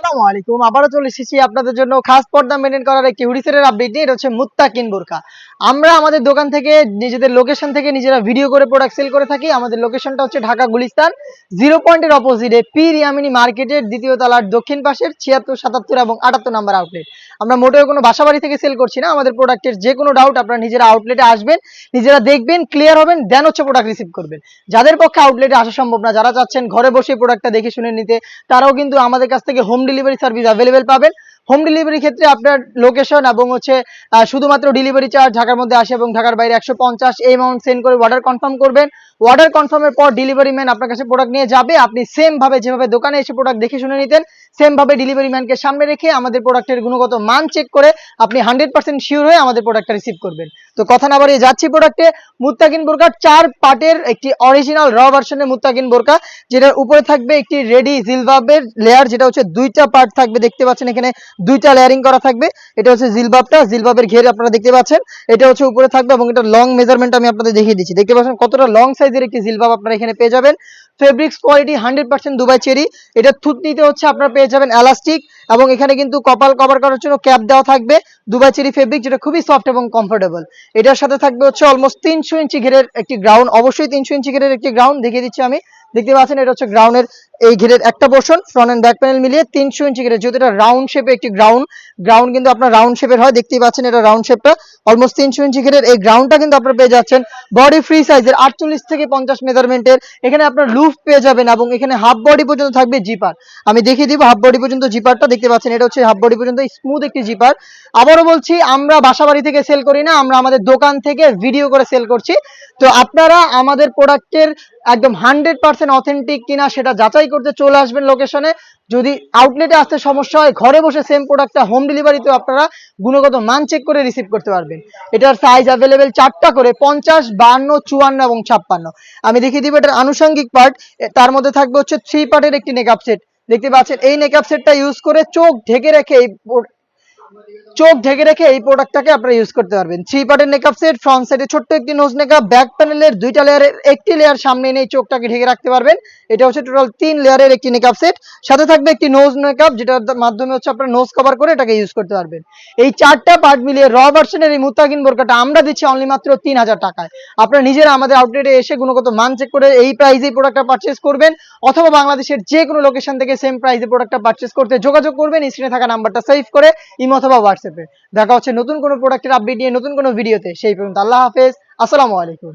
আসসালামু আলাইকুম। আবারও চলে এসেছি আপনাদের জন্য খাস পর্দা মেইনটেইন করার একটি হুডি সেটের আপডেট নিয়ে। এটা হচ্ছে মুত্তাকিন বোরকা। আমরা আমাদের দোকান থেকে নিজেদের লোকেশন থেকে নিজেরা ভিডিও করে প্রোডাক্ট সেল করে থাকি। আমাদের লোকেশনটা হচ্ছে ঢাকা গুলিস্তান 0 পয়েন্টের অপোজিটে পীর ইয়ামিনী মার্কেটের দ্বিতীয় তলার দক্ষিণ পাশের 76, 77 এবং 78 নাম্বার আউটলেট। আমরা মোটেও কোনো বাসাবাড়ি থেকে সেল করছি না। আমাদের প্রোডাক্টের যে কোনো ডাউট আপনারা নিজেরা আউটলেটে আসবেন, নিজেরা দেখবেন, ক্লিয়ার হবেন, দেন হচ্ছে প্রোডাক্ট রিসিভ করবেন। যাদের পক্ষে আউটলেটে আসা সম্ভব না, যারা চাচ্ছেন ঘরে বসে প্রোডাক্টটা দেখে শুনে নিতে, তারাও কিন্তু আমাদের কাছ থেকে হোম ডেলিভারি সার্ভিস অ্যাভেলেবেল পাবেন। হোম ডেলিভারি ক্ষেত্রে আপনার লোকেশন এবং হচ্ছে শুধুমাত্র ডেলিভারি চার্জ ঢাকার মধ্যে আসে এবং ঢাকার বাইরে 150 এই অ্যামাউন্ট সেন্ড করে অর্ডার কনফার্ম করবেন। অর্ডার কনফার্মের পর ডেলিভারি ম্যান আপনার কাছে প্রোডাক্ট নিয়ে যাবে। আপনি সেম ভাবে যেভাবে দোকানে এসে প্রোডাক্ট দেখে শুনে নিতেন, সেম ভাবে ডেলিভারি ম্যানকে সামনে রেখে আমাদের প্রোডাক্টের গুণগত মান চেক করে আপনি 100% শিওর হয়ে আমাদের প্রোডাক্টটা রিসিভ করবেন। তো কথা না বাড়িয়ে যাচ্ছি প্রোডাক্টে। মুত্তাকিন বোরকা 4 পার্টের একটি অরিজিনাল র ভার্সনের মুত্তাকিন বোরকা, যেটার উপরে থাকবে একটি রেডি জিলবাবের লেয়ার, যেটা হচ্ছে 2টা পার্ট থাকবে। দেখতে পাচ্ছেন এখানে 2টা লেয়ারিং করা থাকবে। এটা হচ্ছে জিলবাবটা, জিলবাবের ঘের আপনারা দেখতে পাচ্ছেন, এটা হচ্ছে উপরে থাকবে এবং এটা লং মেজারমেন্ট আমি আপনাদের দেখিয়ে দিচ্ছি। দেখতে পাচ্ছেন কতটা লং সাইজের একটি জিলবাব আপনারা এখানে পেয়ে যাবেন। Fabrics quality 100% Dubai cherry. এটা থুতনিতে হচ্ছে আপনারা পেয়ে যাবেন এলাস্টিক এবং এখানে কিন্তু কপাল কভার করার জন্য ক্যাপ দেওয়া থাকবে দুবাই চেরি ফেব্রিক, যেটা খুবই সফট এবং কমফোর্টেবল। এটার সাথে থাকবে হচ্ছে অলমোস্ট 300 ইঞ্চি ঘেরের একটি গ্রাউন্ড, অবশ্যই 300 ইঞ্চি ঘেরের একটি গ্রাউন্ড দেখিয়ে দিচ্ছি আমি। দেখতে পাচ্ছেন এটা হচ্ছে গ্রাউন্ডের এই ঘেরের একটা portion, front end back panel মিলিয়ে 300 ইঞ্চি ঘেরের, যেহেতু এটা রাউন্ড শেপে একটি গ্রাউন্ড কিন্তু আপনার রাউন্ড শেপের হয়। দেখতেই পাচ্ছেন এটা রাউন্ড শেপটা, অলমোস্ট 300 ইঞ্চি ঘেরের এই গ্রাউন্ডটা কিন্তু আপনারা পেয়ে যাচ্ছেন বডি ফ্রি সাইজের 48 থেকে 50 মেজারমেন্টের। এখানে আপনার লুফ পেয়ে যাবেন এবং এখানে হাফ বডি পর্যন্ত থাকবে জিপার। আমি দেখিয়ে দিব হাফ বডি পর্যন্ত জিপারটা। দেখতে পাচ্ছেন এটা হচ্ছে হাফ বডি পর্যন্ত স্মুথ একটি জিপার। আবারও বলছি, আমরা বাসাবাড়ি থেকে সেল করি না, আমরা আমাদের দোকান থেকে ভিডিও করে সেল করছি। তো আপনারা আমাদের প্রোডাক্টের একদম 100% অথেন্টিক কিনা সেটা যাচাই করতে চলে আসবেন লোকেশনে। যদি আউটলেটে আসতে সমস্যা হয়, ঘরে বসে সেম প্রোডাক্টটা হোম ডেলিভারিতেও আপনারা গুণগত মান চেক করে রিসিভ করতে পারবেন। এটার সাইজ অ্যাভেলেবেল 4টা করে, 50, 52, 54 এবং 56। আমি দেখিয়ে দিব এটার আনুষঙ্গিক পার্ট। তার মধ্যে থাকবে হচ্ছে 3 পার্টের একটি নেকআপ সেট। দেখতে পাচ্ছেন এই নেকআপ সেটটা ইউজ করে চোখ ঢেকে রেখে এই প্রোডাক্টটাকে আপনারা ইউজ করতে পারবেন। 3 পার্টের মেকআপ সেট, ফ্রন্ট সাইডে ছোট্ট একটি নোজ মেকআপ, ব্যাক প্যানেলের 2টা লেয়ারের একটি লেয়ার সামনে এনে চোখটাকে ঢেকে রাখতে পারবেন। এটা হচ্ছে টোটাল 3 লেয়ারের একটি মেকআপ সেট। সাথে থাকবে একটি নোজ মেকআপ, যেটার মাধ্যমে হচ্ছে আপনারা নোজ কভার করে এটাকে ইউজ করতে পারবেন। এই 4টা পার্ট মিলিয়ে র ভার্সনের এই মুত্তাকিন বোরকাটা আমরা দিচ্ছি অনলি মাত্র 3000 টাকায়। আপনারা নিজেরা আমাদের আউটলেটে এসে গুণগত মান চেক করে এই প্রাইসে প্রোডাক্টটা পারচেজ করবেন, অথবা বাংলাদেশের যে কোনো লোকেশন থেকে সেম প্রাইসে প্রোডাক্টটা পারচেজ করতে যোগাযোগ করবেন স্ক্রিনে থাকা নাম্বারটা সেভ করে ইমো অথবা হোয়াটসঅ্যাপে। দেখা হচ্ছে নতুন কোনো প্রোডাক্টের আপডেট নিয়ে নতুন কোনো ভিডিওতে। সেই পর্যন্ত আল্লাহ হাফেজ, আসসালামু আলাইকুম।